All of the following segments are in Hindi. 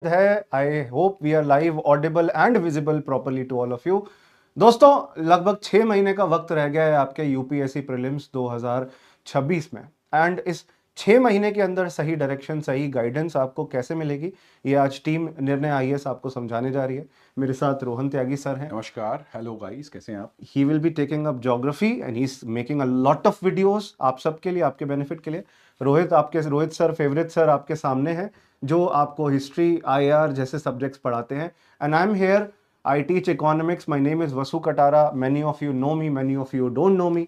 है। I hope we are live, audible and visible properly to all of you. दोस्तों, लगभग 6 महीने का वक्त रह गया है आपके यूपीएससी प्रीलिम्स 2026 में। एंड इस 6 महीने के अंदर सही डायरेक्शन, सही गाइडेंस आपको कैसे मिलेगी, ये आज टीम निर्णय आईएएस आपको समझाने जा रही है। मेरे साथ रोहन त्यागी सर हैं। नमस्कार, हेलो गाइस, कैसे हैं आप? He will be taking up geography and he is making a lot of videos आप सबके लिए, आपके बेनिफिट के लिए। रोहित सर, फेवरेट सर आपके सामने हैं, जो आपको हिस्ट्री, आईआर जैसे सब्जेक्ट्स पढ़ाते हैं। And I am here, I teach economics, my name is Vasu Katara, many of you know me, many of you don't know me.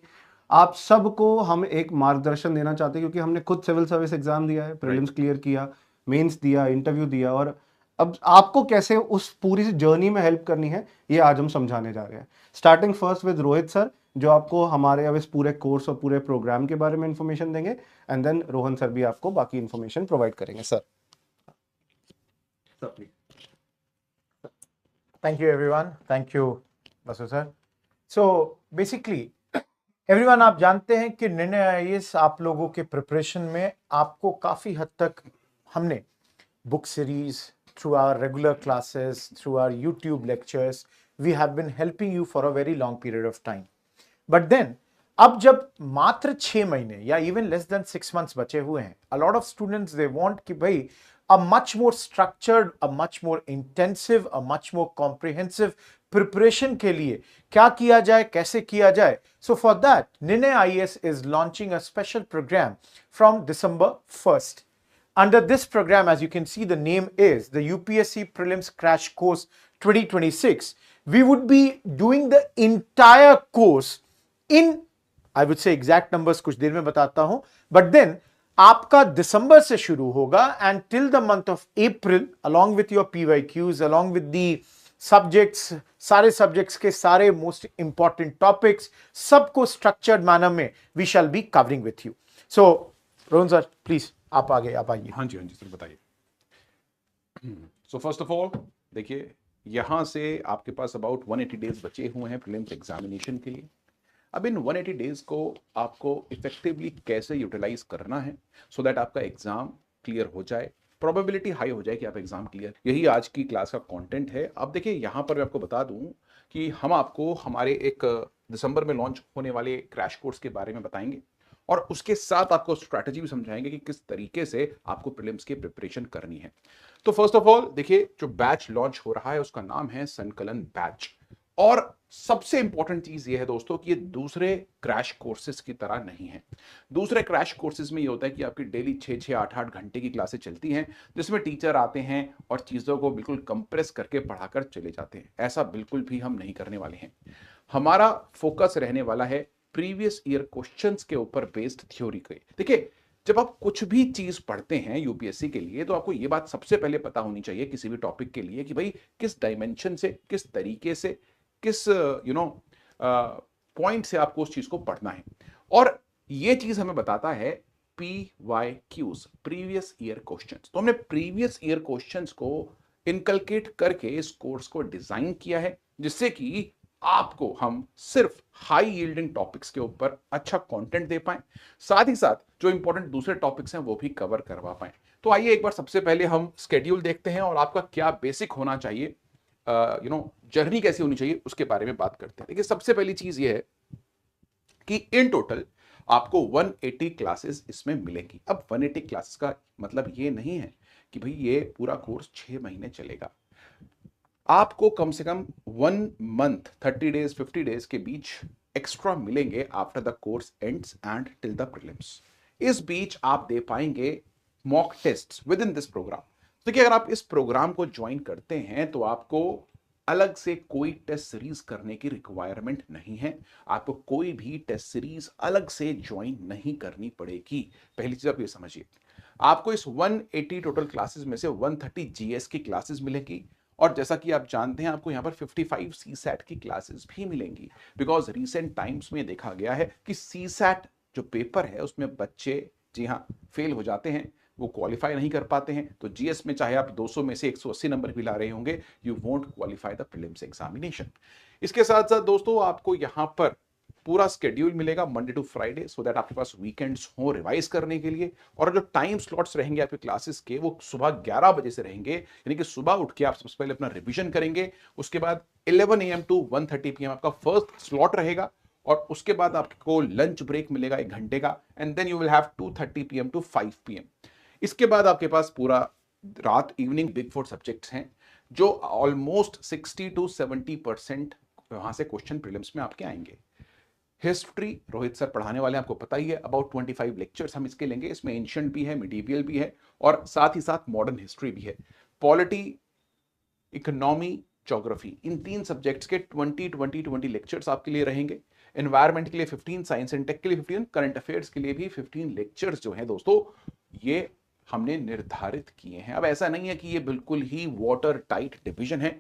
आप सबको हम एक मार्गदर्शन देना चाहते हैं, क्योंकि हमने खुद सिविल सर्विस एग्जाम दिया है, प्रीलिम्स क्लियर किया, मेंस दिया, इंटरव्यू दिया, और अब आपको कैसे उस पूरी जर्नी में हेल्प करनी है, ये आज हम समझाने जा रहे हैं। Starting first with Rohit sir, जो आपको हमारे अब इस पूरे कोर्स और पूरे प्रोग्राम के बारे में इंफॉर्मेशन देंगे। एंड देन रोहन सर भी आपको बाकी इंफॉर्मेशन प्रोवाइड करेंगे। Sir, Thank you everyone. Thank you, Basu sir. So basically, everyone, आप जानते हैं कि निर्णय आईएएस आप लोगों के प्रिपरेशन में आपको काफी हद तक हमने book series, through our regular classes, through our YouTube lectures, we have been helping you for a very long period of time. But then, अब जब मात्र 6 महीने या इवन लेस देन 6 months बचे हुए हैं, a lot of students they want कि भाई a much more structured, a much more intensive, a much more comprehensive preparation के लिए क्या किया जाए, कैसे किया जाए. So for that, Nirnay IAS is launching a special program from December 1st. Under this program, as you can see, the name is the UPSC Prelims Crash Course 2026. We would be doing the entire course in, I would say exact numbers कुछ देर में बताता हूं, but then आपका दिसंबर से शुरू होगा and till the month of April, along with your PYQs, along with the subjects, सारे subjects के सारे most important topics, सबको structured manner में we shall be covering with you. So, Rohan sir, please आप आइए। हाँ जी सर, बताइए। सो फर्स्ट ऑफ ऑल देखिए, यहाँ से आपके पास अबाउट 180 डेज बचे हुए हैं प्रीलिम्स एग्जामिनेशन के लिए। अब इन 180 डेज को आपको इफेक्टिवली कैसे यूटिलाइज करना है सो दैट आपका एग्जाम क्लियर हो जाए, प्रोबेबिलिटी हाई हो जाए कि आप एग्जाम क्लियर, यही आज की क्लास का कंटेंट है। अब देखिए, यहाँ पर मैं आपको बता दूं कि हम आपको हमारे एक दिसंबर में लॉन्च होने वाले क्रैश कोर्स के बारे में बताएंगे और उसके साथ आपको स्ट्रैटेजी भी समझाएंगे कि किस तरीके से आपको प्रीलिम्स की प्रिपरेशन करनी है। तो फर्स्ट ऑफ ऑल देखिए, जो बैच लॉन्च हो रहा है उसका नाम है संकलन बैच। और सबसे इंपॉर्टेंट चीज ये है दोस्तों कि ये दूसरे क्रैश कोर्सेज की तरह नहीं है। दूसरे क्रैश कोर्सेज में ये होता है कि आपकी डेली 6-6, 8-8 घंटे की क्लासेस चलती हैं, जिसमें टीचर आते हैं और चीजों को बिल्कुल कंप्रेस करके पढ़ाकर चले जाते हैं। ऐसा बिल्कुल भी हम नहीं करने वाले हैं। हमारा फोकस रहने वाला है प्रीवियस ईयर क्वेश्चंस के ऊपर बेस्ड थ्योरी के। देखिए, जब आप कुछ भी चीज पढ़ते हैं यूपीएससी के लिए, तो आपको यह बात सबसे पहले पता होनी चाहिए किसी भी टॉपिक के लिए कि भाई किस डायमेंशन से, किस तरीके से, किस पॉइंट से आपको उस चीज को पढ़ना है। और ये चीज हमें बताता है PYQs, प्रीवियस ईयर क्वेश्चंस। तो हमने प्रीवियस ईयर क्वेश्चंस को इनकलकेट करके इस कोर्स को डिजाइन किया है, जिससे कि आपको हम सिर्फ हाई यील्डिंग टॉपिक्स के ऊपर अच्छा कंटेंट दे पाएं, साथ ही साथ जो इंपॉर्टेंट दूसरे टॉपिक्स हैं वो भी कवर करवा पाएं। तो आइए एक बार सबसे पहले हम स्केड्यूल देखते हैं और आपका क्या बेसिक होना चाहिए, जर्नी कैसी होनी चाहिए, उसके बारे में बात करते हैं। देखिए, सबसे पहली चीज ये है कि इन टोटल आपको 180 क्लासेस इसमें मिलेंगी। अब 180 क्लासेस का मतलब ये नहीं है कि भाई ये पूरा कोर्स 6 महीने चलेगा। आपको कम से कम 1 मंथ, 30 डेज, 50 डेज के बीच एक्स्ट्रा मिलेंगे after the course ends and till the prelims. इस बीच आप दे पाएंगे mock test within this program. देखिए, अगर आप इस प्रोग्राम को ज्वाइन करते हैं तो आपको अलग से कोई टेस्ट सीरीज करने की रिक्वायरमेंट नहीं है। आपको कोई भी टेस्ट सीरीज अलग से ज्वाइन नहीं करनी पड़ेगी। पहली चीज आप ये समझिए, आपको इस 180 टोटल क्लासेस में से 130 जीएस की क्लासेस मिलेगी, और जैसा कि आप जानते हैं आपको यहां पर 55 सीसैट की क्लासेस भी मिलेंगी। बिकॉज रीसेंट टाइम्स में देखा गया है कि सीसैट जो पेपर है उसमें बच्चे, जी हाँ, फेल हो जाते हैं, वो क्वालिफाई नहीं कर पाते हैं। तो जीएस में चाहे आप 200 में से 180 नंबर भी ला रहे होंगे, you won't qualify the prelims examination. इसके साथ साथ दोस्तों, आपको यहां पर पूरा स्केड्यूल मिलेगा Monday to Friday, so that आपके पास वीकेंड्स हो रिवाइज करने के लिए। और जो टाइम स्लॉट्स रहेंगे आपके क्लासेस के, वो सुबह 11 बजे से रहेंगे, यानी कि सुबह उठ के आप सबसे पहले अपना रिवीजन करेंगे। उसके बाद 11 AM टू 1:30 PM आपका फर्स्ट स्लॉट रहेगा, और उसके बाद आपको लंच ब्रेक मिलेगा 1 घंटे का, and then you will have 2:30 PM to 5 PM। इसके बाद आपके पास पूरा रात इवनिंग बिग 4 सब्जेक्ट्स हैं, जो ऑलमोस्ट 60 to 70% वहां से क्वेश्चन प्रीलिम्स में आपके आएंगे। हिस्ट्री रोहित सर पढ़ाने वाले हैं, आपको पता ही है, अबाउट 25 लेक्चर्स हम इसके लेंगे। इसमें एंशिएंट भी है, मिडीवियल भी है, और साथ ही साथ मॉडर्न हिस्ट्री भी है। पॉलिटी, इकोनॉमी, ज्योग्राफी, इन 3 सब्जेक्ट्स के 20 लेक्चर्स आपके लिए रहेंगे। एनवायरमेंट के लिए 15, साइंस एंड टेक के लिए 15, करंट अफेयर्स के लिए भी 15 लेक्चर्स जो हैं दोस्तों, ये हमने निर्धारित किए हैं। अब ऐसा नहीं है कि ये बिल्कुल ही वाटर टाइट डिवीजन है,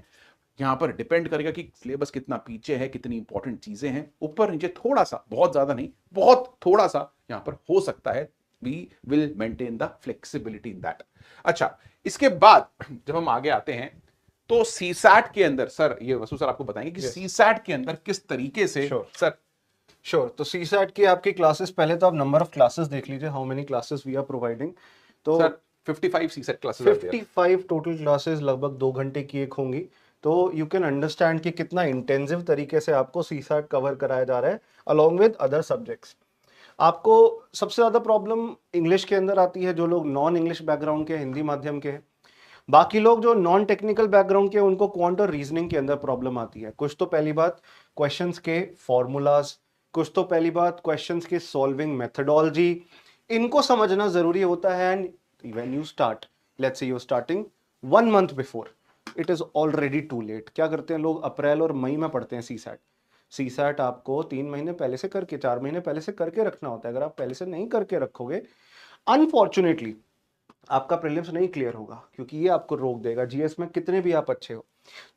यहां पर डिपेंड करेगा कि सिलेबस कितना पीछे है, कितनी इंपॉर्टेंट चीजें हैं, ऊपर नीचे थोड़ा सा, बहुत ज्यादा नहीं, बहुत थोड़ा सा यहां पर हो सकता है। We will maintain the flexibility in that. अच्छा, इसके बाद जब हम आगे आते हैं तो सीसैट के अंदर, सर ये वसु सर आपको बताएंगे कि सीसैट के अंदर किस तरीके से सर। श्योर। तो सीसैट की आपकी क्लासेस, पहले तो आप नंबर ऑफ क्लासेस देख लीजिए, how many classes we are providing. तो sir 55 CSAT classes, 55 total classes लगभग 2 घंटे की एक होंगी। तो यू कैन अंडरस्टैंड कि कितना इंटेंसिव तरीके से आपको सीसैट कवर कराया जा रहा है अलॉन्ग विद अदर सब्जेक्ट्स। आपको सबसे ज्यादा प्रॉब्लम इंग्लिश के अंदर आती है, जो लोग नॉन इंग्लिश बैकग्राउंड के, हिंदी माध्यम के हैं। बाकी लोग जो नॉन टेक्निकल बैकग्राउंड के, उनको क्वांट और रीजनिंग के अंदर प्रॉब्लम आती है। कुछ तो पहली बात क्वेश्चंस के फॉर्मूलाज, कुछ तो पहली बात क्वेश्चंस के सॉल्विंग मेथडोलॉजी, इनको समझना जरूरी होता है। And when you start, let's say you starting 1 month before, it is already too late. क्या करते हैं लोग, अप्रैल और मई में पढ़ते हैं सीसैट। सीसैट आपको 3 महीने पहले से करके, 4 महीने पहले से करके रखना होता है। अगर आप पहले से नहीं करके रखोगे, अनफॉर्चुनेटली आपका प्रीलिम्स नहीं क्लियर होगा, क्योंकि ये आपको रोक देगा। जीएस में कितने भी आप अच्छे हो,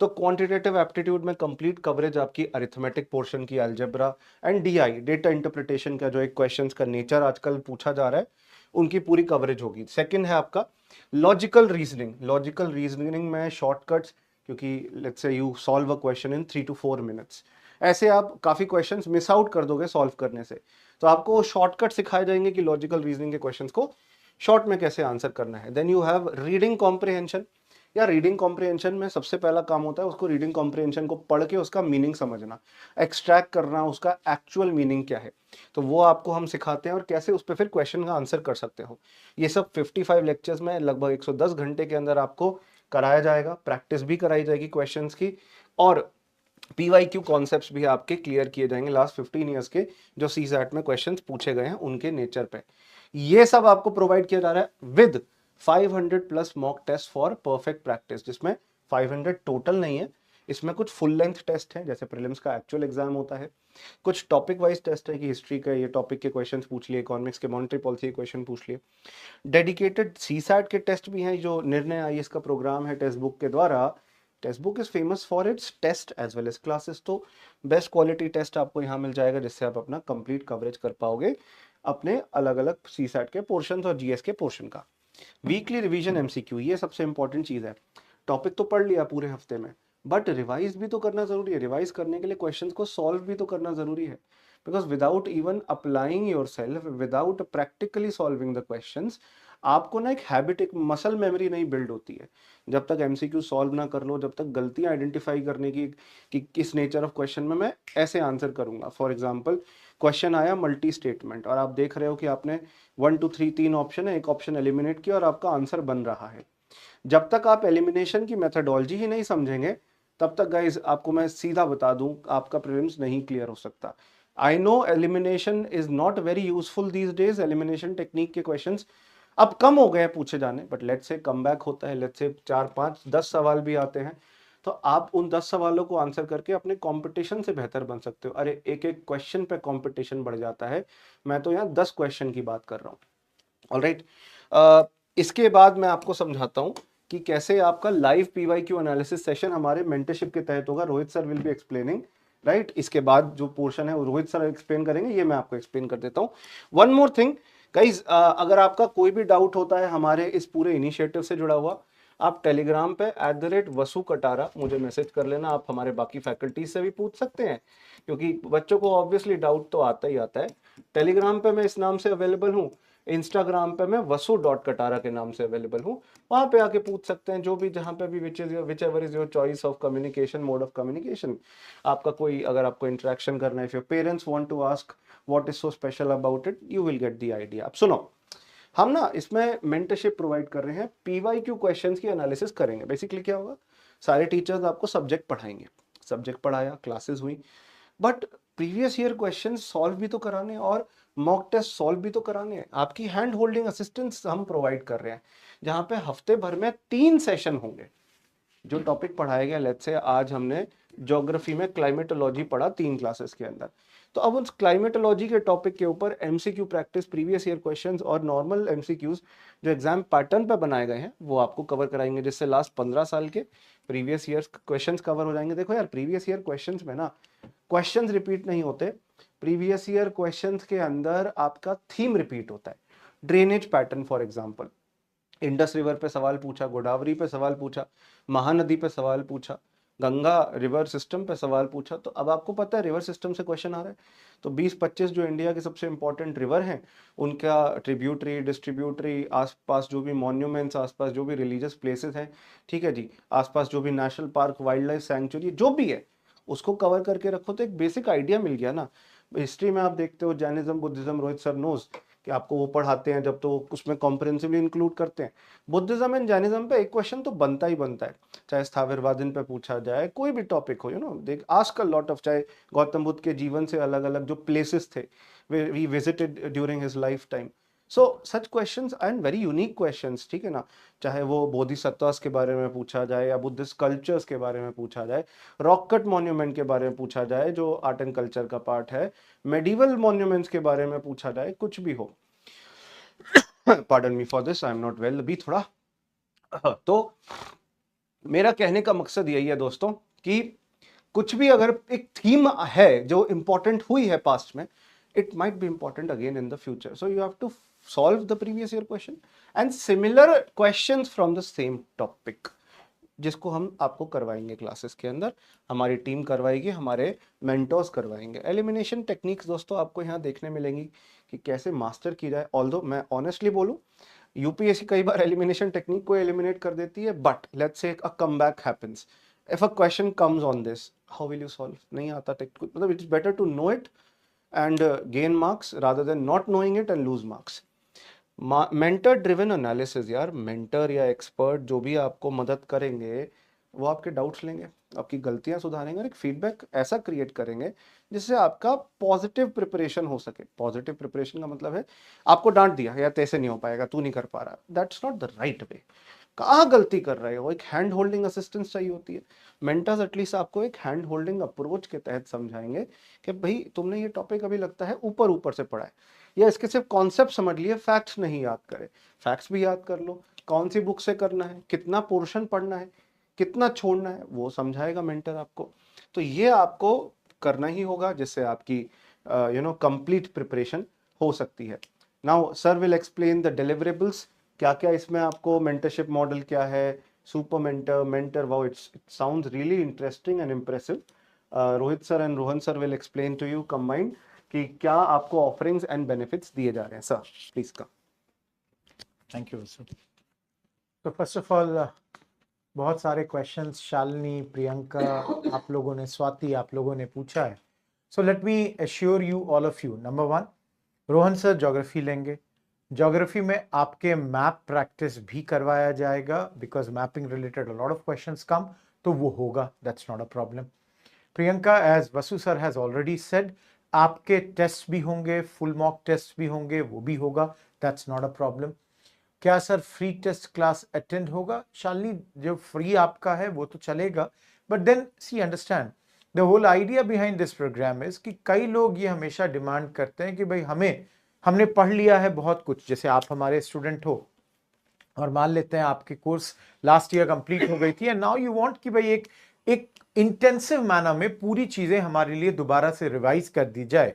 तो क्वांटिटेटिव एप्टीट्यूड में कंप्लीट कवरेज आपकी अरिथमेटिक पोर्शन की, algebra and DI, data interpretation का जो एक क्वेश्चंस का नेचर आजकल पूछा जा रहा है, उनकी पूरी कवरेज होगी। सेकंड है आपका लॉजिकल रीजनिंग। लॉजिकल रीजनिंग में शॉर्टकट्स, क्योंकि let's say you solve a question in 3 to 4 minutes, ऐसे आप काफी क्वेश्चंस मिस आउट कर दोगे सॉल्व करने से। तो आपको शॉर्टकट सिखाए जाएंगे कि लॉजिकल रीजनिंग के क्वेश्चंस को शॉर्ट में कैसे आंसर करना है। Then you have reading comprehension. या रीडिंग कॉम्प्रिहेंशन में सबसे पहला काम होता है उसको रीडिंग कॉम्प्रिहेंशन को पढ़ के उसका मीनिंग समझना, एक्सट्रैक्ट करना उसका एक्चुअल मीनिंग क्या है। तो वो आपको हम सिखाते हैं, और कैसे उस पर फिर क्वेश्चन का आंसर कर सकते हो। ये सब 55 लेक्चर्स में लगभग 110 घंटे के अंदर आपको कराया जाएगा। प्रैक्टिस भी कराई जाएगी क्वेश्चंस की, और PYQ कॉन्सेप्ट्स भी आपके क्लियर किए जाएंगे लास्ट 15 ईयर्स के जो सीसैट में क्वेश्चंस पूछे गए हैं उनके नेचर पे। ये सब आपको प्रोवाइड किया जा रहा है with 500+ mock test for perfect practice, जिसमें 500 टोटल नहीं है, इसमें कुछ फुल लेंथ टेस्ट हैं, जैसे प्रीलिम्स का एक्चुअल एग्जाम होता है। कुछ टॉपिक वाइज टेस्ट है कि हिस्ट्री का ये टॉपिक के क्वेश्चंस पूछ लिए, इकोनॉमिक्स के मॉनेटरी पॉलिसी के क्वेश्चन पूछ लिए। डेडिकेटेड सीसैट के टेस्ट भी हैं, जो निर्णय आईएएस का प्रोग्राम है टेक्स्ट बुक के द्वारा। Text book is famous for its test as well as classes. तो बेस्ट क्वालिटी टेस्ट आपको यहाँ मिल जाएगा, जिससे आप अपना कंप्लीट कवरेज कर पाओगे अपने अलग अलग सीसैट के पोर्शन और जीएस के पोर्शन का। वीकली रिवीजन एमसीक्यू, ये सबसे इंपॉर्टेंट चीज है। टॉपिक तो पढ़ लिया पूरे हफ्ते में, बट रिवाइज भी तो करना जरूरी है। रिवाइज करने के लिए क्वेश्चंस को सॉल्व भी तो करना जरूरी है, because without even applying yourself, without practically solving the questions, आपको ना एक हैबिट, एक मसल मेमोरी नहीं बिल्ड होती है। जब तक एमसीक्यू सॉल्व ना कर लो, जब तक गलतियां आइडेंटिफाई करने की कि किस नेचर ऑफ क्वेश्चन में मैं ऐसे आंसर करूंगा। फॉर एग्जांपल क्वेश्चन आया मल्टी स्टेटमेंट, और आप देख रहे हो कि आपने 1 2 3 3 ऑप्शन है, एक ऑप्शन एलिमिनेट किया और आपका आंसर बन रहा है। जब तक आप एलिमिनेशन की मेथडोलॉजी ही नहीं समझेंगे, तब तक गाइज आपको मैं सीधा बता दूं, आपका प्रीलिम्स नहीं क्लियर हो सकता। I know elimination is not very useful these days, elimination technique के क्वेश्चंस अब कम हो गए हैं पूछे जाने, बट लेट्स से कम बैक होता है, लेट्स से 4 5 10 सवाल भी आते हैं, तो आप उन 10 सवालों को आंसर करके अपने कंपटीशन से बेहतर बन सकते हो। अरे एक एक क्वेश्चन पे कंपटीशन बढ़ जाता है, मैं तो यहाँ 10 क्वेश्चन की बात कर रहा हूँ। ऑलराइट, इसके बाद मैं आपको समझाता हूँ कि कैसे आपका लाइव PYQ एनालिसिस सेशन हमारे मेंटरशिप के तहत होगा। Rohit sir will be explaining, right. इसके बाद जो पोर्शन है वो रोहित सर एक्सप्लेन करेंगे, ये मैं आपको एक्सप्लेन कर देता हूँ। वन मोर थिंग गाइज, अगर आपका कोई भी डाउट होता है हमारे इस पूरे इनिशिएटिव से जुड़ा हुआ, आप टेलीग्राम पे @वसु कटारा मुझे मैसेज कर लेना। आप हमारे बाकी फैकल्टी से भी पूछ सकते हैं, क्योंकि बच्चों को ऑब्वियसली डाउट तो आता ही आता है। टेलीग्राम पे मैं इस नाम से अवेलेबल हूँ, इंस्टाग्राम पे मैं वसु.कटारा के नाम से अवेलेबल हूँ। वहाँ पे आके पूछ सकते हैं जो भी, जहाँ पे भी which ever is your choice of communication, mode of communication. आपका कोई, अगर आपको इंटरेक्शन करना है, if your parents want to ask what is so special about it, you will get the idea. अब सुनो, हम ना इसमें मेंटरशिप प्रोवाइड कर रहे हैं, PYQ क्वेश्चंस की एनालिसिस करेंगे। बेसिकली क्या होगा, सारे टीचर्स आपको सब्जेक्ट पढ़ाएंगे, सब्जेक्ट पढ़ाया, क्लासेस हुई, but previous year question solve भी तो कराने हैं और मॉक टेस्ट सॉल्व भी तो कराने हैं। आपकी हैंड होल्डिंग असिस्टेंस हम प्रोवाइड कर रहे हैं, जहां पे हफ्ते भर में 3 सेशन होंगे। जो टॉपिक पढ़ाया गया, लेट्स से आज हमने ज्योग्राफी में क्लाइमेटोलॉजी पढ़ा 3 क्लासेस के अंदर, तो अब उस क्लाइमेटोलॉजी के टॉपिक के ऊपर MCQ practice, previous year questions और नॉर्मल MCQs जो एग्जाम पैटर्न पे बनाए गए हैं वो आपको कवर कराएंगे, जिससे लास्ट 15 साल के प्रीवियस ईयर क्वेश्चंस कवर हो जाएंगे। देखो यार, प्रीवियस ईयर क्वेश्चंस में ना क्वेश्चंस रिपीट नहीं होते, प्रीवियस ईयर क्वेश्चंस के अंदर आपका थीम रिपीट होता है। Drainage pattern for example, Indus river पे सवाल पूछा, गोदावरी पे सवाल पूछा, महानदी पे सवाल पूछा, गंगा रिवर सिस्टम पे सवाल पूछा। तो अब आपको पता है रिवर सिस्टम से क्वेश्चन आ रहा है, तो 20-25 जो इंडिया के सबसे इंपॉर्टेंट रिवर हैं उनका ट्रिब्यूटरी, डिस्ट्रीब्यूटरी, आसपास जो भी मॉन्यूमेंट्स, आसपास जो भी रिलीजियस प्लेसेस हैं, ठीक है जी, आसपास जो भी national park, wild life sanctuary जो भी है, उसको कवर करके रखो तो एक बेसिक आइडिया मिल गया ना। हिस्ट्री में आप देखते हो, Jainism, Buddhism, Rohit sir knows कि आपको वो पढ़ाते हैं जब, तो उसमें कॉम्प्रिहेंसिवली इंक्लूड करते हैं। बुद्धिज्म एंड जैनिज्म पे एक क्वेश्चन तो बनता ही बनता है, चाहे स्थावरवादन पे पूछा जाए, कोई भी टॉपिक हो, देख आस्क अ लॉट ऑफ, चाहे गौतम बुद्ध के जीवन से अलग अलग जो प्लेसेस थे we visited during his life time, so such questions and very unique questions, ठीक है ना। चाहे वो बोधिसत्वास के बारे में पूछा जाए या बुद्धिस्ट कल्चर्स के बारे में पूछा जाए, रॉक कट मॉन्यूमेंट के बारे में पूछा जाए जो आर्ट एंड कल्चर का पार्ट है, मेडिवल मॉन्यूमेंट्स के बारे में पूछा जाए, कुछ भी हो। Pardon me for this, I am not well अभी थोड़ा। तो मेरा कहने का मकसद यही है दोस्तों कि कुछ भी अगर एक थीम है जो इंपॉर्टेंट हुई है पास्ट में, it might be important again in the future, so you have to solve the previous year question and similar questions from the same topic, जिसको हम आपको करवाएंगे क्लासेस के अंदर, हमारी टीम करवाएगी, हमारे मेंटर्स करवाएंगे। एलिमिनेशन टेक्निक्स दोस्तों आपको यहाँ देखने मिलेंगी कि कैसे मास्टर की जाए। ऑल्दो मैं ऑनेस्टली बोलूँ, यूपीएससी कई बार एलिमिनेशन टेक्निक को एलिमिनेट कर देती है, but let's say a comeback happens, if a question comes on this, how will you solve? नहीं आता टेक्निक, मतलब it's better to know it and gain marks rather than not knowing it and lose marks. Mentor driven analysis, यार मेंटर या एक्सपर्ट जो भी आपको मदद करेंगे वो आपके डाउट्स लेंगे, आपकी गलतियां सुधारेंगे और एक फीडबैक ऐसा क्रिएट करेंगे जिससे आपका पॉजिटिव प्रिपरेशन हो सके। पॉजिटिव प्रिपरेशन का मतलब है आपको डांट दिया, यार तैसे नहीं हो पाएगा, तू नहीं कर पा रहा, that's not the right way. कहाँ गलती कर रहे हो, एक हैंड होल्डिंग असिस्टेंस चाहिए होती है। मेंटर्स एटलीस्ट आपको एक हैंड होल्डिंग अप्रोच के तहत समझाएंगे कि भाई तुमने ये टॉपिक अभी लगता है ऊपर ऊपर से पढ़ा है, या इसके सिर्फ कॉन्सेप्ट समझ लिए, फैक्ट्स नहीं याद करे, फैक्ट्स भी याद कर लो, कौन सी बुक से करना है, कितना पोर्शन पढ़ना है, कितना छोड़ना है, वो समझाएगा मेंटर आपको। तो ये आपको करना ही होगा जिससे आपकी कंप्लीट प्रिपरेशन हो सकती है। Now sir will explain the deliverables, क्या क्या इसमें आपको मेंटरशिप मॉडल क्या है, super mentor, mentor, wow, it sounds really interesting and impressive. Rohit sir and Rohan sir will explain to you combined कि क्या आपको ऑफरिंग्स एंड बेनिफिट्स दिए जा रहे हैं। Sir please come. Thank you sir. तो फर्स्ट ऑफ ऑल बहुत सारे क्वेश्चंस शालिनी, प्रियंका, आप लोगों ने, स्वाति, आप लोगों ने पूछा है। So let me assure you all of you, number 1, Rohan sir geography लेंगे। ज्योग्राफी में आपके मैप प्रैक्टिस भी करवाया जाएगा, because mapping related lot of questions come, तो वो होगा, that's not a problem. Priyanka, as Vasu sir has already said, आपके टेस्ट भी होंगे, फुल मॉक टेस्ट भी होंगे, वो भी होगा, दैट्स नॉट अ प्रॉब्लम। क्या sir free test class attend होगा? शालिनी, जो फ्री आपका है वो तो चलेगा, but then see understand the whole idea behind this program is कि कई लोग ये हमेशा डिमांड करते हैं कि भाई हमने पढ़ लिया है बहुत कुछ, जैसे आप हमारे स्टूडेंट हो और मान लेते हैं आपकी कोर्स लास्ट ईयर कंप्लीट हो गई थी एंड नाउ यू वांट कि भाई एक इंटेंसिव मैनर में पूरी चीजें हमारे लिए दोबारा से रिवाइज कर दी जाए,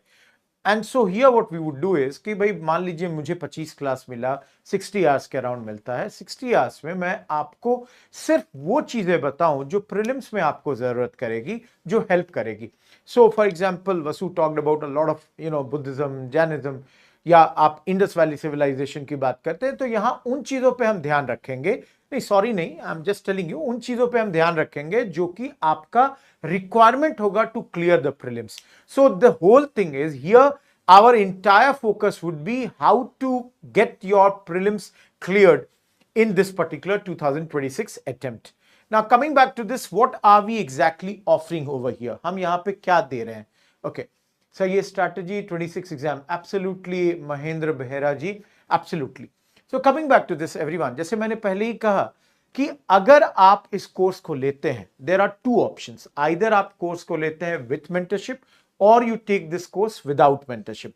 and so here what we would do is कि भाई मान लीजिए मुझे 25 क्लास मिला, 60 आवर्स के अराउंड मिलता है, 60 आवर्स में मैं आपको सिर्फ वो चीजें बताऊं जो प्रीलिम्स में आपको जरूरत करेगी, जो हेल्प करेगी. So for example Vasu talked about a lot of Buddhism, Jainism, या आप इंडस वैली सिविलाइजेशन की बात करते हैं, तो यहां उन चीजों पे हम ध्यान रखेंगे, नहीं सॉरी नहीं, I am just telling you, उन चीजों पे हम ध्यान रखेंगे जो कि आपका रिक्वायरमेंट होगा to clear the prelims. So the whole thing is here our entire focus would be how to get your prelims cleared in this particular 2026 attempt. Now coming back to this, what are we exactly offering over here? हम यहाँ पे क्या दे रहे हैं? Okay, so ये strategy 26 exam, absolutely Mahendra Behera ji, absolutely. So coming back to this everyone, जैसे मैंने पहले ही कहा कि अगर आप इस कोर्स को लेते हैं, there are two options. Either आप कोर्स को लेते हैं with mentorship or you take this course without mentorship.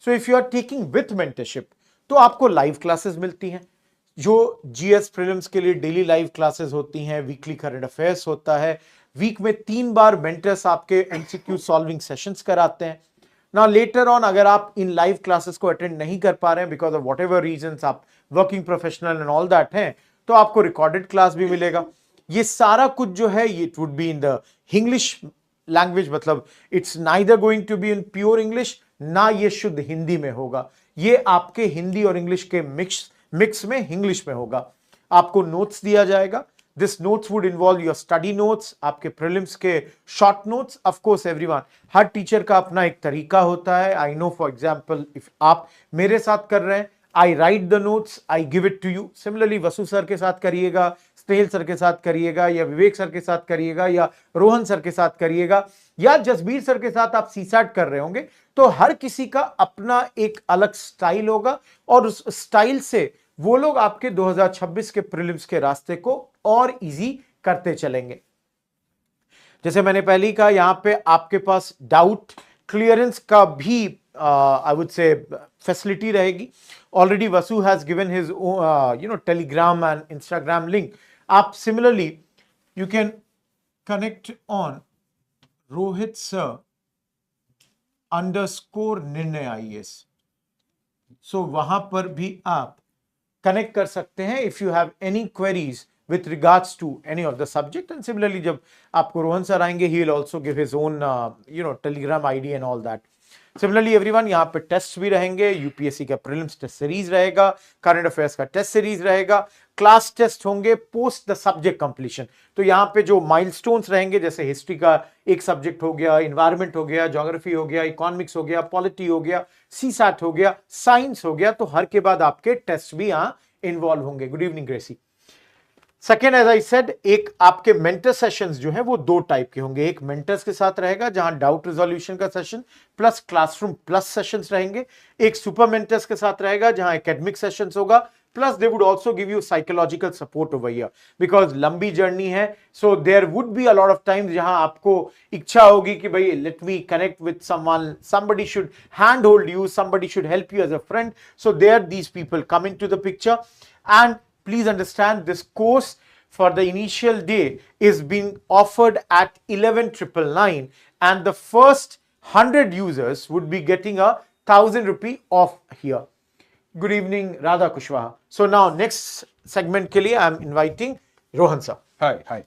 So if you are taking with mentorship, तो आपको लाइव क्लासेस मिलती हैं, जो जीएस प्रीलिम्स के लिए डेली लाइव क्लासेस होती हैं, वीकली करंट अफेयर्स होता है, वीक में 3 बार मेंटर्स आपके एमसीक्यू सॉल्विंग सेशंस कराते हैं. नाउ लेटर ऑन अगर आप इन लाइव क्लासेस को अटेंड नहीं कर पा रहे हैं because of whatever reasons, आप working professional and all that हैं, तो आपको रिकॉर्डेड क्लास भी मिलेगा. ये सारा कुछ जो है ये it would be in the English language, मतलब it's neither going to be in pure English, ना ये शुद्ध हिंदी में होगा, ये आपके हिंदी और इंग्लिश के मिक्स में इंग्लिश में होगा. आपको नोट्स दिया जाएगा. This notes would involve your study notes, आपके प्रीलिम्स के short notes. Of course everyone, हर टीचर का अपना एक तरीका होता है. I know for example if आप मेरे साथ कर रहे हैं, I write the notes, I give it to you. Similarly Vasu sir के साथ करिएगा, स्नेहल सर के साथ करिएगा, या विवेक सर के साथ करिएगा, या रोहन सर के साथ करिएगा, या जसबीर सर के साथ आप सीसैट कर रहे होंगे, तो हर किसी का अपना एक अलग स्टाइल होगा और उस स्टाइल से वो लोग आपके 2026 के प्रीलिम्स के रास्ते को और इजी करते चलेंगे. जैसे मैंने पहले ही कहा, यहां पे आपके पास डाउट क्लियरेंस का भी आई वुड से फैसिलिटी रहेगी. Already Vasu has given his Telegram and Instagram link. आप similarly you can connect on Rohit sir _ Nirnay IAS. सो वहां पर भी आप कनेक्ट कर सकते हैं if you have any queries with regards to any of the subject. And similarly जब आपको रोहन सर आएंगे, he will also give his own telegram ID and all that. Similarly everyone, यहाँ पे टेस्ट भी रहेंगे, यूपीएससी का प्रीलिम्स टेस्ट सीरीज रहेगा, करंट अफेयर्स का टेस्ट सीरीज रहेगा, क्लास टेस्ट होंगे पोस्ट द सब्जेक्ट कंप्लीशन. तो यहाँ पे जो माइलस्टोन्स रहेंगे, जैसे हिस्ट्री का एक सब्जेक्ट हो गया, इन्वायरमेंट हो गया, ज्योग्राफी हो गया, इकोनॉमिक्स हो गया, पॉलिटी हो गया, सीसैट हो गया, साइंस हो गया, तो हर के बाद आपके टेस्ट भी यहाँ इन्वॉल्व होंगे. Good evening Gracy. Second as I said, एक आपके मेंटर सेशंस जो है वो 2 टाइप के होंगे. एक मेंटर्स के साथ रहेगा जहां डाउट रिजोल्यूशन का session plus classroom plus sessions रहेंगे. एक सुपर मेंटर्स के साथ रहेगा जहां एकेडमिक सेशंस होगा, plus they would also give you psychological support over here because लंबी जर्नी है. So there would be a lot of times जहां आपको इच्छा होगी कि भाई let me connect with someone, somebody should hand hold you, somebody should help you as a friend. So there these people come into the picture. And please understand, this course for the initial day is being offered at 11,999, and the first 100 users would be getting a 1,000 rupee off here. Good evening, Radha Kushwaha. So now next segment के लिए I am inviting Rohan sir. हाय.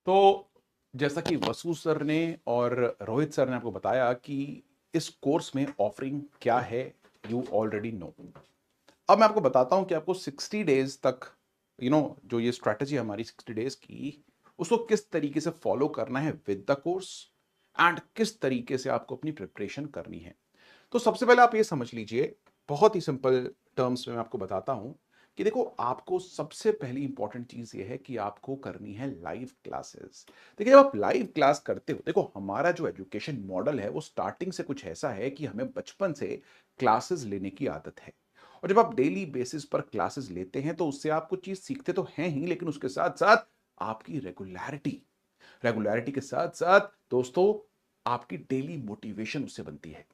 तो जैसा कि वसु सर ने और रोहित सर ने आपको बताया कि इस कोर्स में ऑफरिंग क्या है, यू ऑलरेडी नो. अब मैं आपको बताता हूं कि आपको 60 डेज तक जो ये स्ट्रैटेजी हमारी 60 डेज की, उसको किस तरीके से फॉलो करना है विद द कोर्स एंड किस तरीके से आपको अपनी प्रिपरेशन करनी है. तो सबसे पहले आप ये समझ लीजिए, बहुत ही सिंपल टर्म्स में मैं आपको बताता हूं कि देखो, आपको सबसे पहली इंपॉर्टेंट चीज ये है कि आपको करनी है लाइव क्लासेस. देखिए, जब आप लाइव क्लास करते हो, देखो हमारा जो एजुकेशन मॉडल है वो स्टार्टिंग से कुछ ऐसा है कि हमें बचपन से क्लासेस लेने की आदत है, और जब आप डेली बेसिस पर क्लासेस लेते हैं तो उससे आप कुछ चीज सीखते तो हैं ही, लेकिन उसके साथ साथ आपकी रेगुलरिटी के साथ साथ दोस्तों आपकी डेली मोटिवेशन उससे बनती है.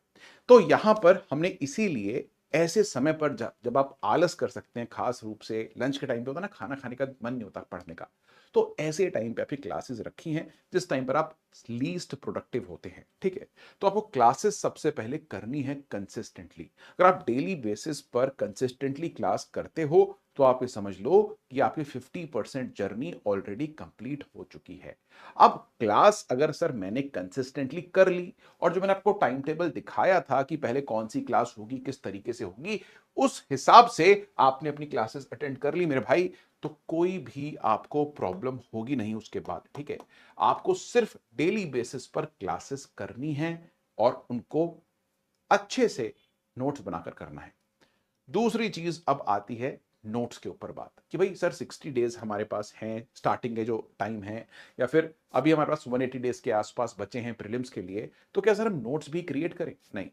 तो यहां पर हमने इसीलिए ऐसे समय पर जब आप आलस कर सकते हैं, खास रूप से लंच के टाइम पे होता है ना, खाना खाने का मन नहीं होता पढ़ने का, तो ऐसे टाइम पे आपकी क्लासेस रखी हैं जिस टाइम पर आप लीस्ट प्रोडक्टिव होते हैं, ठीक है। तो आपको क्लासेस सबसे पहले करनी है कंसिस्टेंटली। अगर आप डेली बेसिस पर कंसिस्टेंटली क्लास करते हो तो आप ये समझ लो कि आपकी 50% जर्नी ऑलरेडी कंप्लीट हो चुकी है। अब क्लास अगर सर मैंने कंसिस्टेंटली कर ली और जो मैंने आपको टाइम टेबल दिखाया था कि पहले कौन सी क्लास होगी, किस तरीके से होगी, उस हिसाब से आपने अपनी क्लासेस अटेंड कर ली मेरे भाई, तो कोई भी आपको प्रॉब्लम होगी नहीं उसके बाद, ठीक है। आपको सिर्फ डेली बेसिस पर क्लासेस करनी है और उनको अच्छे से नोट्स बनाकर करना है। दूसरी चीज अब आती है नोट्स के ऊपर बात कि भाई सर 60 डेज हमारे पास हैं, स्टार्टिंग के जो टाइम है, या फिर अभी हमारे पास 180 डेज के आसपास बचे हैं प्रीलिम्स के लिए, तो क्या सर हम नोट्स भी क्रिएट करें? नहीं।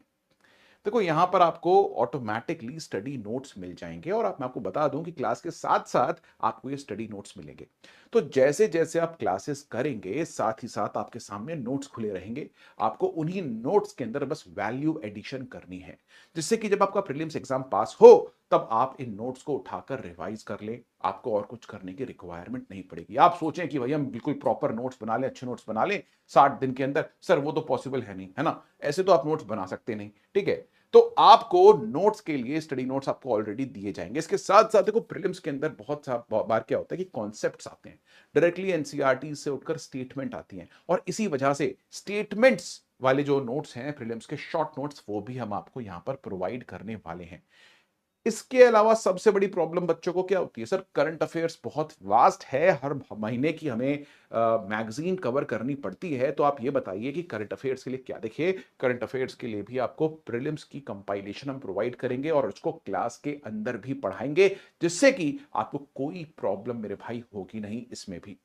देखो यहां पर आपको ऑटोमेटिकली स्टडी नोट्स मिल जाएंगे और मैं आपको बता दूं कि क्लास के साथ साथ आपको ये स्टडी नोट्स मिलेंगे। तो जैसे जैसे आप क्लासेस करेंगे साथ ही साथ आपके सामने नोट्स खुले रहेंगे। आपको उन्हीं नोट्स के अंदर बस वैल्यू एडिशन करनी है, जिससे कि जब आपका प्रीलिम्स एग्जाम पास हो तब आप इन नोट्स को उठाकर रिवाइज कर लें। आपको और कुछ करने की रिक्वायरमेंट नहीं पड़ेगी। आप सोचें कि भाई हम बिल्कुल प्रॉपर नोट्स बना लें, अच्छे नोट्स बना लें 60 दिन के अंदर, सर वो तो पॉसिबल है नहीं, है ना। ऐसे तो आप नोट्स बना सकते नहीं, ठीक है। तो आपको नोट्स के लिए स्टडी नोट्स आपको ऑलरेडी दिए जाएंगे। इसके साथ साथ देखो प्रीलिम्स के अंदर बहुत बार क्या होता है कि कॉन्सेप्ट्स आते हैं, डायरेक्टली एनसीईआरटी से उठकर स्टेटमेंट आती हैं, और इसी वजह से स्टेटमेंट्स वाले जो नोट्स हैं प्रीलिम्स के शॉर्ट नोट्स, वो भी हम आपको यहां पर प्रोवाइड करने वाले हैं। इसके अलावा सबसे बड़ी प्रॉब्लम बच्चों को क्या होती है? सर करंट अफेयर्स बहुत वास्ट है, हर महीने की हमें मैगजीन कवर करनी पड़ती है। तो आप ये बताइए कि करंट अफेयर्स के लिए क्या? देखिए करंट अफेयर्स के लिए भी आपको प्रीलिम्स की कंपाइलेशन हम प्रोवाइड करेंगे और उसको क्लास के अंदर भी पढ़ाएंगे, जिससे कि आपको कोई प्रॉब्लम मेरे भाई होगी नहीं इसमें भी।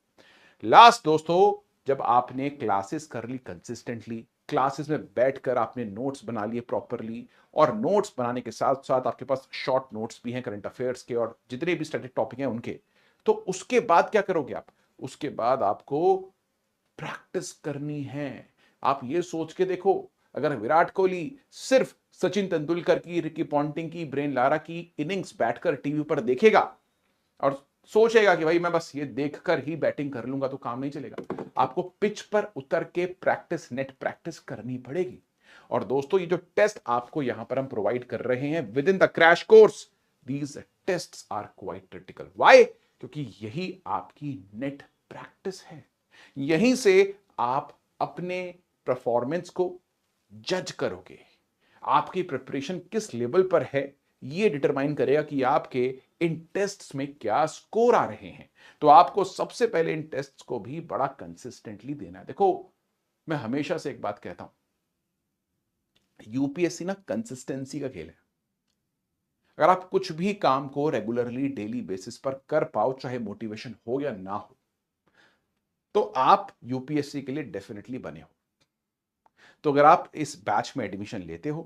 लास्ट दोस्तों, जब आपने क्लासेस कर ली कंसिस्टेंटली, क्लासेस में बैठकर आपने नोट्स बना लिए प्रॉपरली, और नोट्स बनाने के साथ साथ आपके पास शॉर्ट नोट्स भी हैं करंट अफेयर्स के और जितने भी स्टैटिक टॉपिक हैं उनके, तो उसके बाद क्या करोगे आप? उसके बाद आपको प्रैक्टिस करनी है। आप ये सोच के देखो, अगर विराट कोहली सिर्फ सचिन तेंदुलकर की, रिकी पॉन्टिंग की, ब्रेन लारा की इनिंग्स बैठकर टीवी पर देखेगा और सोचेगा कि भाई मैं बस ये देखकर ही बैटिंग कर लूंगा, तो काम नहीं चलेगा। आपको पिच पर उतर के प्रैक्टिस, नेट प्रैक्टिस करनी पड़ेगी। और दोस्तों ये जो टेस्ट आपको यहां पर हम प्रोवाइड कर रहे हैं within the crash course, these tests are quite critical. Why? क्योंकि यही आपकी नेट प्रैक्टिस है। यहीं से आप अपने परफॉर्मेंस को जज करोगे। आपकी प्रिपरेशन किस लेवल पर है ये डिटरमाइन करेगा कि आपके इन टेस्ट्स में क्या स्कोर आ रहे हैं। तो आपको सबसे पहले इन टेस्ट्स को भी बड़ा कंसिस्टेंटली देना है। देखो मैं हमेशा से एक बात कहता हूं, यूपीएससी ना कंसिस्टेंसी का खेल है। अगर आप कुछ भी काम को रेगुलरली डेली बेसिस पर कर पाओ, चाहे मोटिवेशन हो या ना हो, तो आप यूपीएससी के लिए डेफिनेटली बने हो। तो अगर आप इस बैच में एडमिशन लेते हो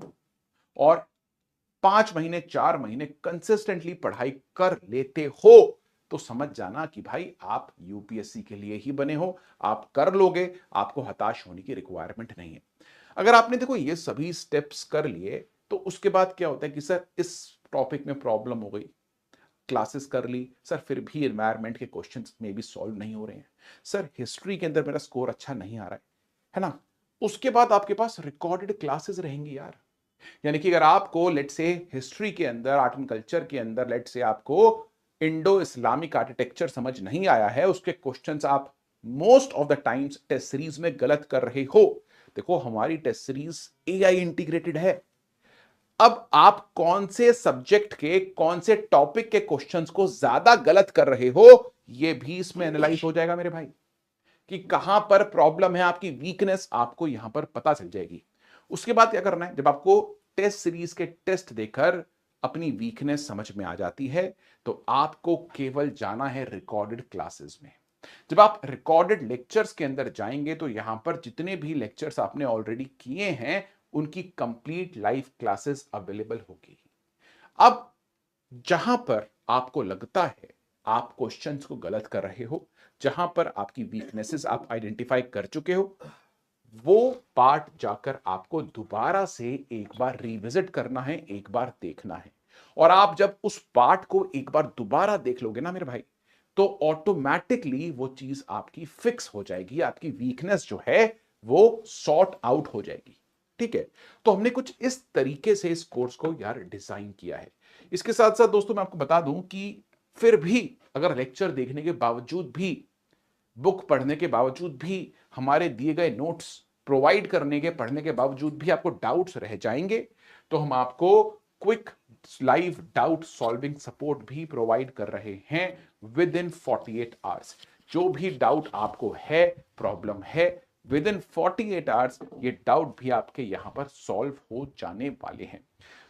और 5 महीने 4 महीने कंसिस्टेंटली पढ़ाई कर लेते हो, तो समझ जाना कि भाई आप यूपीएससी के लिए ही बने हो। आप कर लोगे, आपको हताश होने की रिक्वायरमेंट नहीं है। अगर आपने देखो ये सभी स्टेप्स कर लिए, तो उसके बाद क्या होता है कि सर इस टॉपिक में प्रॉब्लम हो गई, क्लासेस कर ली सर, फिर भी एनवायरमेंट के क्वेश्चंस में भी सॉल्व नहीं हो रहे हैं, सर हिस्ट्री के अंदर मेरा स्कोर अच्छा नहीं आ रहा है ना। उसके बाद आपके पास रिकॉर्डेड क्लासेस रहेंगी यार। यानी कि अगर आपको लेट से हिस्ट्री के अंदर, आर्ट एंड कल्चर के अंदर लेट से आपको इंडो इस्लामिक आर्किटेक्चर समझ नहीं आया है, उसके क्वेश्चंस आप most of the times test series में गलत कर रहे हो, देखो हमारी टेस्ट सीरीज एआई इंटीग्रेटेड है। अब आप कौन से सब्जेक्ट के, कौन से टॉपिक के क्वेश्चंस को ज्यादा गलत कर रहे हो, यह भी इसमें एनालाइज हो जाएगा मेरे भाई, कि कहां पर प्रॉब्लम है, आपकी वीकनेस आपको यहां पर पता चल जाएगी। उसके बाद क्या करना है, जब आपको टेस्ट सीरीज के टेस्ट देकर अपनी वीकनेस समझ में आ जाती है, तो आपको केवल जाना है रिकॉर्डेड क्लासेस में। जब आप रिकॉर्डेड लेक्चर्स के अंदर जाएंगे, तो यहां पर जितने भी लेक्चर्स आपने ऑलरेडी किए हैं उनकी कंप्लीट लाइव क्लासेस अवेलेबल होगी। अब जहां पर आपको लगता है आप क्वेश्चंस को गलत कर रहे हो, जहां पर आपकी वीकनेसेस आप आइडेंटिफाई कर चुके हो, वो पार्ट जाकर आपको दोबारा से एक बार रिविजिट करना है, एक बार देखना है। और आप जब उस पार्ट को एक बार दोबारा देख लोगे ना मेरे भाई, तो ऑटोमेटिकली वो चीज आपकी फिक्स हो जाएगी, आपकी वीकनेस जो है वो सॉर्ट आउट हो जाएगी। ठीक है, तो हमने कुछ इस तरीके से इस कोर्स को यार डिजाइन किया है। इसके साथ साथ दोस्तों मैं आपको बता दूं कि फिर भी अगर लेक्चर देखने के बावजूद भी, बुक पढ़ने के बावजूद भी, हमारे दिए गए नोट्स प्रोवाइड करने के, पढ़ने के बावजूद भी आपको डाउट्स रह जाएंगे, तो हम आपको quick live doubt solving support भी प्रोवाइड कर रहे हैं विद इन 48 आवर्स। जो भी डाउट आपको है, प्रॉब्लम है, विद इन 48 आवर्स ये डाउट भी आपके यहां पर सॉल्व हो जाने वाले हैं।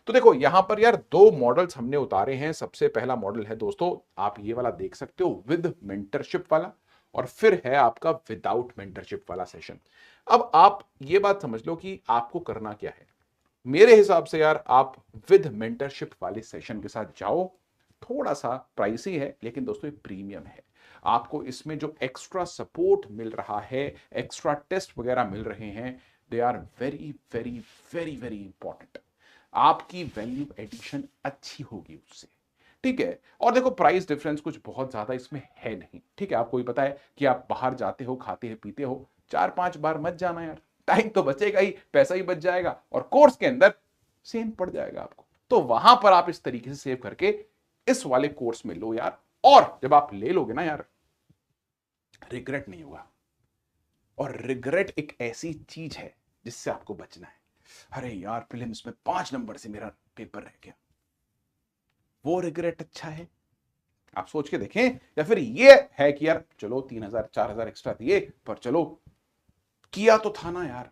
तो देखो यहां पर यार दो मॉडल्स हमने उतारे हैं। सबसे पहला मॉडल है दोस्तों, आप ये वाला देख सकते हो, विद मेंटरशिप वाला, और फिर है आपका विदाउट मेंटरशिप वाला सेशन। अब आप ये बात समझ लो कि आपको करना क्या है। मेरे हिसाब से यार आप विद मेंटरशिप वाले सेशन के साथ जाओ। थोड़ा सा प्राइसी है लेकिन दोस्तों ये प्रीमियम है। आपको इसमें जो एक्स्ट्रा सपोर्ट मिल रहा है, एक्स्ट्रा टेस्ट वगैरह मिल रहे हैं, they are very very very very important. आपकी वैल्यू एडिशन अच्छी होगी उससे। ठीक है, और देखो प्राइस डिफरेंस कुछ बहुत ज्यादा इसमें है नहीं। ठीक है, आपको भी पता है कि आप बाहर जाते हो, खाते हैं, पीते हो, 4-5 बार मत जाना यार, टाइम तो बचेगा ही, पैसा ही बच जाएगा, और कोर्स के अंदर सेम पड़ जाएगा आपको। तो वहां पर आप इस तरीके से सेव करके इस वाले कोर्स में लो यार, और जब आप ले लोगे ना यार, रिग्रेट नहीं होगा। और रिग्रेट एक ऐसी चीज है जिससे आपको बचना है। अरे यार प्रीलिम्स में 5 नंबर से मेरा पेपर रह गया, वो रिग्रेट अच्छा है? आप सोच के देखें। या फिर ये है कि यार चलो 3,000-4,000 एक्स्ट्रा दिए, पर चलो किया तो था ना यार,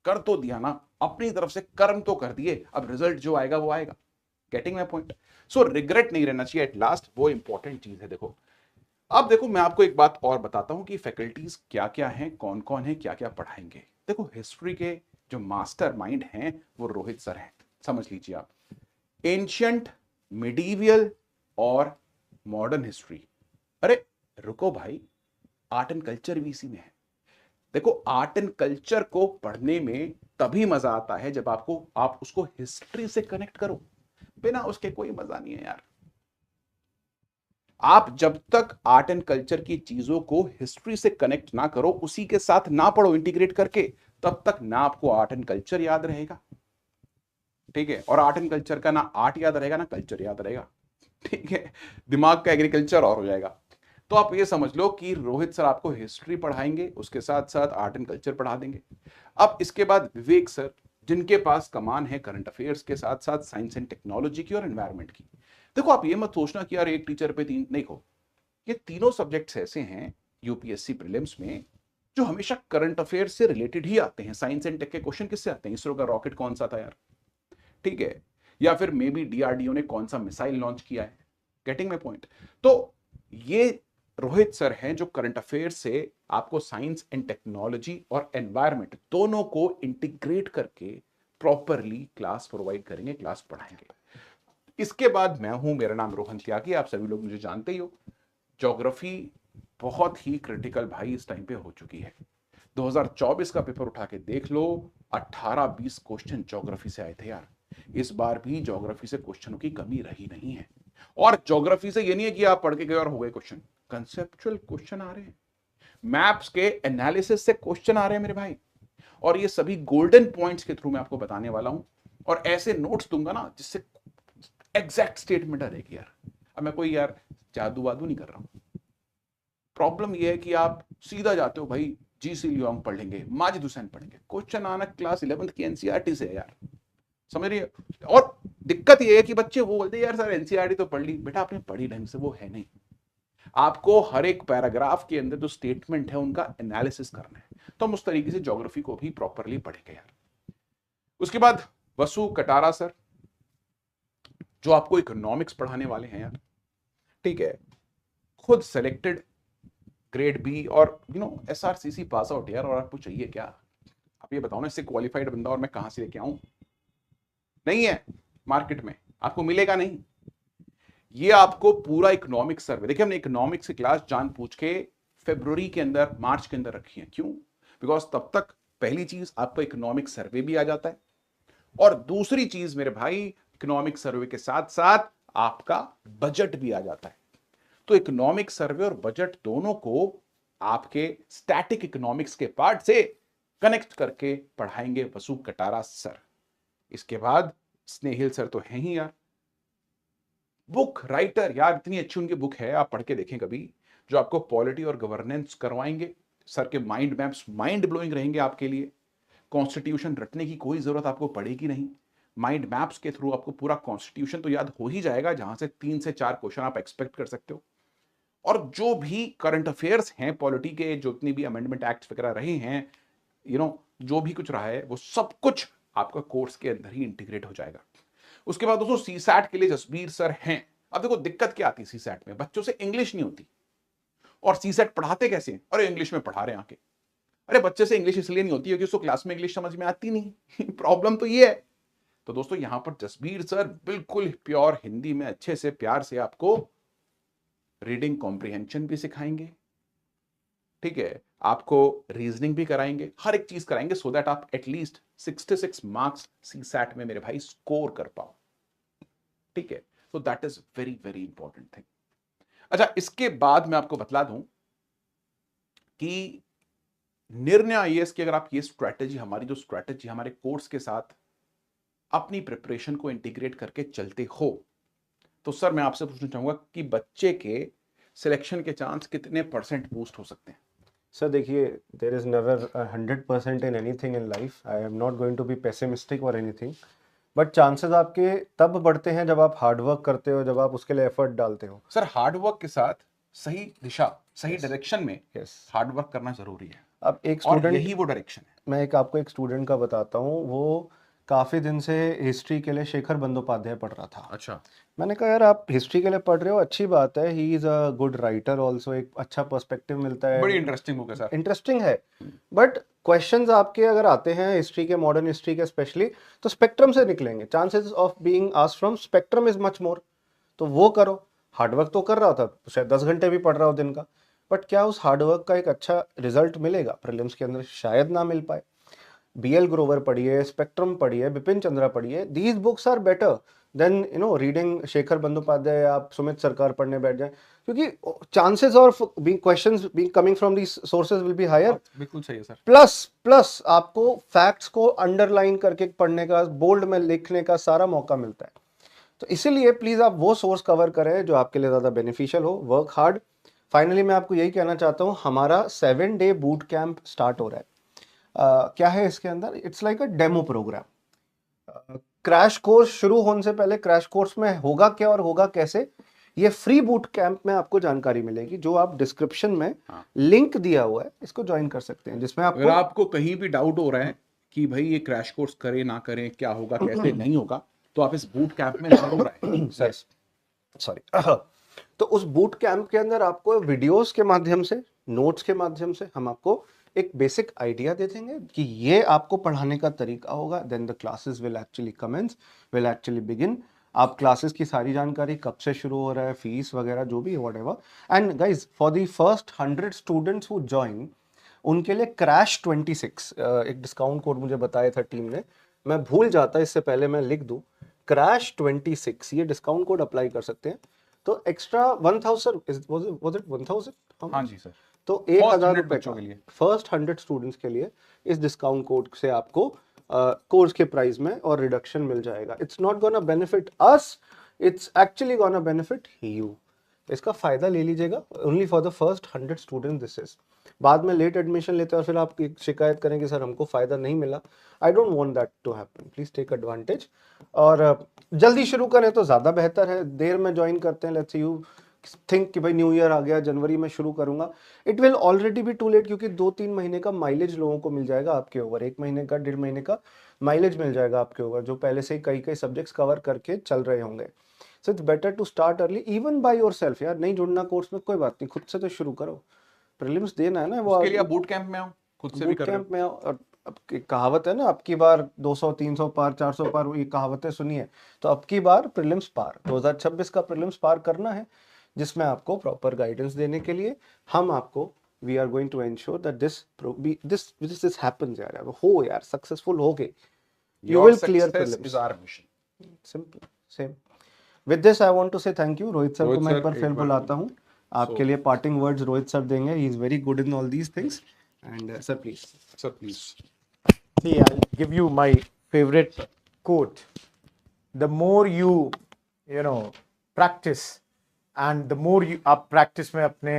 कर तो दिया ना, अपनी तरफ से कर्म तो कर दिए, अब रिजल्ट जो आएगा वो आएगा। Getting my point? So regret नहीं रहना चाहिए एट लास्ट, वो इंपॉर्टेंट चीज है। देखो अब देखो मैं आपको एक बात और बताता हूं कि फैकल्टीज क्या क्या हैं, कौन कौन है, क्या क्या पढ़ाएंगे। देखो हिस्ट्री के जो मास्टर माइंड हैं वो रोहित सर हैं, समझ लीजिए आप। एंशियंट, मिडीवियल और मॉडर्न हिस्ट्री। अरे रुको भाई, आर्ट एंड कल्चर भी इसी में है। देखो आर्ट एंड कल्चर को पढ़ने में तभी मजा आता है जब आप उसको हिस्ट्री से कनेक्ट करो, बिना उसके कोई मजा नहीं है यार। आप जब तक आर्ट एंड कल्चर की चीजों को हिस्ट्री से कनेक्ट ना करो, उसी के साथ ना पढ़ो इंटीग्रेट करके, तब तक ना आपको आर्ट एंड कल्चर याद रहेगा। ठीक है, और आर्ट एंड कल्चर का ना आर्ट याद रहेगा ना कल्चर याद रहेगा। ठीक है, दिमाग का एग्रीकल्चर और हो जाएगा। तो आप ये समझ लो कि रोहित सर आपको हिस्ट्री पढ़ाएंगे, उसके साथ साथ आर्ट एंड कल्चर पढ़ा देंगे। अब इसके बाद विवेक सर, जिनके पास कमान है करंट अफेयर्स के साथ साथ साइंस एंड टेक्नोलॉजी की और एनवायरमेंट की। देखो आप ये मत सोचना कि यार एक टीचर पे 3 नहीं हो, ये तीनों सब्जेक्ट्स ऐसे हैं यूपीएससी प्रीलिम्स में जो हमेशा करंट अफेयर्स से रिलेटेड ही आते हैं। साइंस एंड टेक के क्वेश्चन किससे आते हैं? इसरो का रॉकेट कौन सा था यार, ठीक है, या फिर मे बी डीआरडीओ ने कौन सा मिसाइल लॉन्च किया है। Getting my point? तो ये रोहित सर हैं जो करंट अफेयर्स से आपको साइंस एंड टेक्नोलॉजी और एनवायरमेंट दोनों को इंटीग्रेट करके प्रॉपरली क्लास प्रोवाइड करेंगे, क्लास पढ़ाएंगे। इसके बाद मैं हूं, मेरा नाम रोहन त्यागी, आप सभी लोग मुझे जानते ही हो। ज्योग्राफी बहुत ही क्रिटिकल भाई इस टाइम पे हो चुकी है। 2024 का पेपर उठा के देख लो, 18-20 क्वेश्चन ज्योग्राफी से आए थे यार। इस बार भी ज्योग्राफी से क्वेश्चनों की कमी रही नहीं है। और ज्योग्राफी से ये नहीं है कि आप पढ़ के गए और हो गए क्वेश्चन, कंसेप्चुअल क्वेश्चन आ रहे हैं, मैप्स के एनालिसिस से क्वेश्चन आ रहे हैं मेरे भाई। और ये सभी गोल्डन पॉइंट्स के थ्रू मैं आपको बताने वाला हूं, और ऐसे नोट्स दूंगा ना जिससे एग्जैक्ट स्टेटमेंट आ रहेगी यार। अब मैं कोई यार जादू वादू नहीं कर रहा हूं। प्रॉब्लम ये है कि आप सीधा जाते हो भाई, जीसी लियोंग पढ़ लेंगे, माजिद हुसैन पढ़ेंगे, क्वेश्चन आना क्लास 11th की एनसीईआरटी से है यार, समझ रही है। और दिक्कत ये है कि बच्चे वो बोलते हैं यार सर एनसीईआरटी तो पढ़ ली, बेटा आपने पढ़ी ढंग से वो है नहीं। आपको हर एक पैराग्राफ के अंदर जो स्टेटमेंट है उनका एनालिसिस करना है। तो हम उस तरीके से ज्योग्राफी को भी प्रॉपरली पढ़ेंगे यार। उसके बाद वसु कटारा सर जो आपको इकोनॉमिक्स पढ़ाने वाले हैं यार, ठीक है, खुद सेलेक्टेड ग्रेड बी और एसआरसीसी पास आउट यार, और आपको चाहिए क्या? आप ये बताओ ना, इससे क्वालिफाइड बंदा और मैं कहां से लेके आऊं? नहीं है मार्केट में, आपको मिलेगा नहीं। ये आपको पूरा इकोनॉमिक्स सर्वे, देखिए हमने इकोनॉमिक्स की क्लास जान पूछ के फरवरी के अंदर, मार्च के अंदर रखी है। क्यों? बिकॉज तब तक पहली चीज आपको इकोनॉमिक सर्वे भी आ जाता है, और दूसरी चीज मेरे भाई इकोनॉमिक सर्वे के साथ साथ आपका बजट भी आ जाता है। तो इकोनॉमिक सर्वे और बजट दोनों को आपके स्टैटिक इकोनॉमिक्स के पार्ट से कनेक्ट करके पढ़ाएंगे वसु कटारा सर। इसके बाद स्नेहिल सर तो हैं ही यार, बुक राइटर यार, इतनी अच्छी उनकी बुक है, आप पढ़ के देखें कभी, जो आपको पॉलिटी और गवर्नेंस करवाएंगे। सर के माइंड मैप्स माइंड ब्लोइंग रहेंगे आपके लिए। कॉन्स्टिट्यूशन रटने की कोई जरूरत आपको पड़ेगी नहीं, माइंड मैप्स के थ्रू आपको पूरा कॉन्स्टिट्यूशन तो याद हो ही जाएगा, जहां से 3 से 4 क्वेश्चन आप एक्सपेक्ट कर सकते हो। और जो भी करंट अफेयर्स हैं पॉलिटी के, जो इतनी भी अमेंडमेंट एक्ट वगैरह रहे हैं, जो भी कुछ रहा है वो सब कुछ आपका कोर्स के अंदर ही इंटीग्रेट हो जाएगा। उसके बाद दोस्तों सीसैट के लिए जसबीर सर हैं। अब देखो दिक्कत क्या आती है सीसैट में, बच्चों से इंग्लिश नहीं होती, और सीसैट पढ़ाते कैसे हैं? अरे इंग्लिश में पढ़ा रहे हैं आके। अरे बच्चे से इंग्लिश इसलिए नहीं होती है कि उसको क्लास में इंग्लिश समझ में आती नहीं प्रॉब्लम तो ये है। तो दोस्तों यहां पर जसबीर सर बिल्कुल प्योर हिंदी में अच्छे से प्यार से आपको रीडिंग कॉम्प्रिहेंशन भी सिखाएंगे, ठीक है, आपको रीजनिंग भी कराएंगे, हर एक चीज कराएंगे, सो दैट आप एटलीस्ट 66 मार्क्स सीसैट में मेरे भाई स्कोर कर पाओ, ठीक है। तो that is very very important thing. अच्छा, इसके बाद मैं आपको बतला दूं कि निर्णय आईएएस की अगर आप ये स्ट्रैटेजी, हमारी जो स्ट्रैटेजी हमारे कोर्स के साथ अपनी प्रिपरेशन को इंटीग्रेट करके चलते हो, तो सर मैं आपसे पूछना चाहूंगा कि बच्चे के सिलेक्शन के चांस कितने % बूस्ट हो सकते हैं? सर देखिए, there is never 100% in anything in life. I am not going to be pessimistic or anything, but chances आपके तब बढ़ते हैं जब आप हार्ड वर्क करते हो, जब आप उसके लिए एफर्ट डालते हो। सर हार्ड वर्क के साथ सही दिशा, सही डायरेक्शन में यस, हार्ड वर्क करना जरूरी है, अब एक और स्टूडेंट, यही वो डायरेक्शन है। मैं आपको एक स्टूडेंट का बताता हूँ, वो काफ़ी दिन से हिस्ट्री के लिए शेखर बंदोपाध्याय पढ़ रहा था। अच्छा, मैंने कहा यार आप हिस्ट्री के लिए पढ़ रहे हो, अच्छी बात है, he is a good writer also, एक अच्छा पर्सपेक्टिव मिलता है, बड़ी इंटरेस्टिंग बुक है सर। इंटरेस्टिंग है। बट क्वेश्चंस आपके अगर आते हैं हिस्ट्री के, मॉडर्न हिस्ट्री के स्पेशली, तो स्पेक्ट्रम से निकलेंगे, chances of being asked from spectrum is much more. तो वो करो, हार्डवर्क तो कर रहा था, शायद 10 घंटे भी पढ़ रहा हो दिन का, बट क्या उस हार्डवर्क का एक अच्छा रिजल्ट मिलेगा प्रीलिम्स के अंदर? शायद ना मिल पाए। BL ग्रोवर पढ़िए, स्पेक्ट्रम पढ़िए, बिपिन चंद्रा पढ़िए, these books are better than reading Shekhar Bandyopadhyay. आप सुमित सरकार पढ़ने बैठ जाए, क्योंकि chances of questions being coming from these sources will be higher. बिल्कुल सही है सर। प्लस आपको फैक्ट्स को अंडरलाइन करके पढ़ने का, बोल्ड में लिखने का सारा मौका मिलता है। तो इसीलिए प्लीज आप वो सोर्स कवर करें जो आपके लिए ज्यादा बेनिफिशियल हो, वर्क हार्ड। फाइनली मैं आपको यही कहना चाहता हूँ, हमारा 7 डे बूट कैंप स्टार्ट हो रहा है। क्या है इसके अंदर? It's like a demo program. Crash course शुरू होने से पहले क्रैश कोर्स में होगा क्या और होगा कैसे, ये फ्री बूट कैंप में आपको जानकारी मिलेगी, जो आप डिस्क्रिप्शन में लिंक दिया हुआ है, इसको ज्वाइन कर सकते हैं, जिसमें अगर आपको कहीं भी डाउट हो रहा है कि भाई ये क्रैश कोर्स करें ना करें, क्या होगा कैसे नहीं होगा, तो आप इस बूट कैंप में जरूर आए सर, सॉरी तो उस बूट कैंप के अंदर आपको वीडियोस के माध्यम से, नोट्स के माध्यम से हम आपको एक बेसिक आइडिया दे देंगे कि ये आपको पढ़ाने का तरीका होगा। Then the classes will actually commence, will actually begin. आप क्लासेस की सारी जानकारी, कब से शुरू हो रहा है, फीस वगैरह जो भी, whatever. And guys, for the first 100 students who join, उनके लिए क्रैश 26 एक डिस्काउंट कोड मुझे बताया था टीम ने, मैं भूल जाता, इससे पहले मैं लिख दूं, क्रैश 26, ये डिस्काउंट कोड अप्लाई कर सकते हैं। तो एक्स्ट्रा 1000, वाज इट 1000? हाँ जी सर। तो 1000 रुपए बच्चों के लिए, फर्स्ट 100 स्टूडेंट्स के लिए इस डिस्काउंट कोड से आपको कोर्स के प्राइस में और रिडक्शन मिल जाएगा। It's not gonna benefit us, it's actually gonna benefit you. इसका फायदा ले लीजिएगा, only for the first 100 student this is. बाद में लेट एडमिशन लेते हैं और फिर आप शिकायत करेंगे सर हमको फायदा नहीं मिला। I don't want that to happen, please take advantage, और जल्दी शुरू करें तो ज्यादा बेहतर है। देर में ज्वाइन करते हैं, लेट्स यू थिंक कि भाई न्यू ईयर आ गया, जनवरी में शुरू करूंगा, it will already be too late, क्योंकि 2-3 महीने का माइलेज लोगों को मिल जाएगा आपके ऊपर, 1 महीने का, 1.5 महीने का माइलेज मिल जाएगा आपके ऊपर, जो पहले से ही कई सब्जेक्ट्स कवर करके चल रहे होंगे। So it's better to start early, even by yourself. यार नहीं जुड़ना कोर्स में, कोई बात नहीं, खुद से तो शुरू करो, प्रीलिम्स देना है ना, वो उसके लिए आप बूट कैंप में आओ, खुद से भी कर रहे हो। कैंप में आओ। और अब कहावत है ना, अब की बार 200, 300 पार, 400 पार, ये कहावतें सुनिए। तो अब की बार प्रीलिम्स पार, 2026 का प्रीलिम्स पार करना है, जिसमें आपको प्रॉपर गाइडेंस देने के लिए हम आपको, we are going to ensure that this happens यार, हो यार, सक्सेसफुल हो गए, you will clear prelims is our mission. simple same with this I want to say thank you Rohit sir को मैं एक बार फिर बुलाता हूँ। आपके लिए पार्टिंग वर्ड्स रोहित सर देंगे. He is very good in all these things. And sir please. Sir please. See, I'll give you my favorite quote. The more you know, practice, and the more आप practice में अपने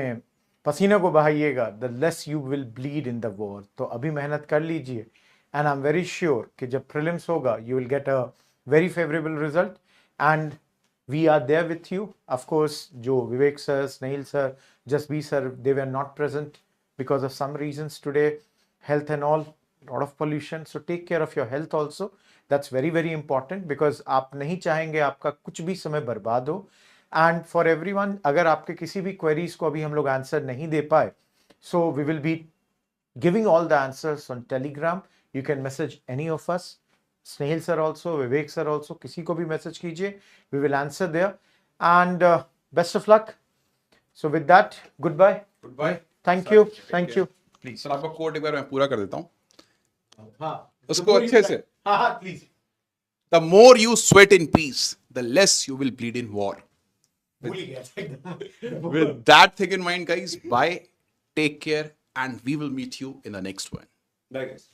पसीने को बहाइएगा, the less you will bleed in the war. तो अभी मेहनत कर लीजिए, and I'm very sure कि जब prelims होगा, you will get a very favorable result, and we are there with you. Of course, जो विवेक sir, Snehal sir, Jasbir sir, they were not present because of some reasons today, health and all, lot of pollution. So take care of your health also. That's very very important because आप नहीं चाहेंगे आपका कुछ भी समय बर्बाद हो. And for everyone, अगर आपके किसी भी queries को अभी हम लोग आंसर नहीं दे पाए, so we will be giving all the answers on Telegram. You can message any of us. Snehal sir also, Vivek sir also, किसी को भी मैसेज कीजिए. We will answer there. And best of luck. So with that, goodbye. Goodbye. Thank you. Thank you. Please. Sir आपका कोट एक बार मैं पूरा कर देता हूँ. हाँ, उसको अच्छे से. हाँ, please. The more you sweat in peace, the less you will bleed in war. भूल ही गया था एकदम. With that thing in mind, guys, bye, take care, and we will meet you in the next one. Bye guys.